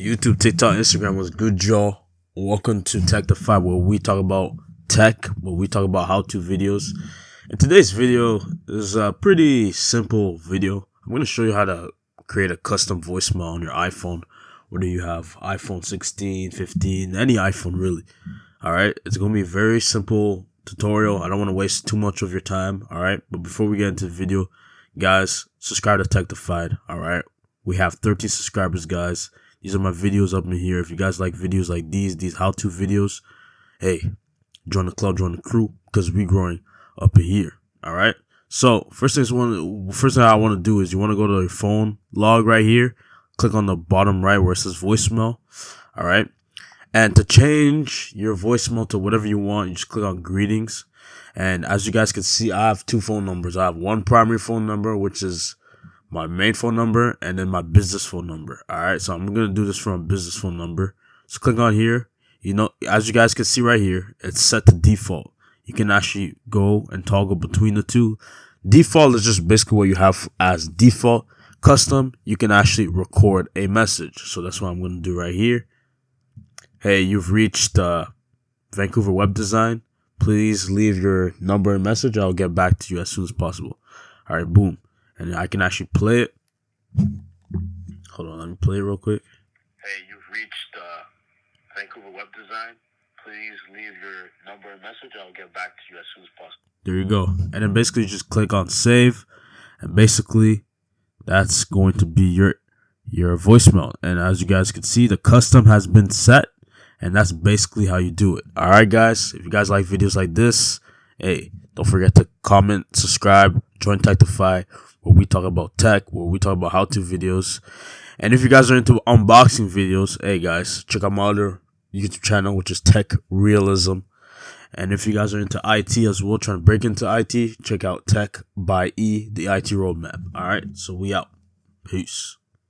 YouTube, TikTok, Instagram was good, y'all. Welcome to Tech the 5, where we talk about tech, where we talk about how-to videos. And today's video is a pretty simple video. I'm going to show you how to create a custom voicemail on your iPhone, whether you have iPhone 16, 15, any iPhone really. Alright, it's going to be a very simple tutorial. I don't want to waste too much of your time, alright? But before we get into the video, guys, subscribe to Tech the 5, alright? We have 13 subscribers, guys. These are my videos up in here. If you guys like videos like these how-to videos, hey, join the club, join the crew, because we growing up in here. All right. So first thing I want to do is you want to go to your phone log right here, click on the bottom right where it says voicemail. All right. And to change your voicemail to whatever you want, you just click on greetings. And as you guys can see, I have two phone numbers. I have one primary phone number, which is my main phone number, and then my business phone number. All right, so I'm going to do this from a business phone number. So click on here. You know, as you guys can see right here, it's set to default. You can actually go and toggle between the two. Default is just basically what you have as default. Custom, you can actually record a message. So that's what I'm going to do right here. Hey, you've reached Vancouver Web Design. Please leave your number and message. I'll get back to you as soon as possible. All right, boom. And I can actually play it. Hold on, let me play it real quick. Hey, you've reached Vancouver Web Design. Please leave your number and message. I'll get back to you as soon as possible. There you go. And then basically you just click on save. And basically that's going to be your voicemail. And as you guys can see, the custom has been set. And that's basically how you do it. Alright, guys. If you guys like videos like this, hey, don't forget to comment, subscribe, join Techify, where we talk about tech, where we talk about how-to videos. And if you guys are into unboxing videos, hey guys, check out my other YouTube channel, which is Tech Realism. And if you guys are into IT as well, trying to break into IT, check out Tech by E, the IT roadmap. Alright, so we out. Peace.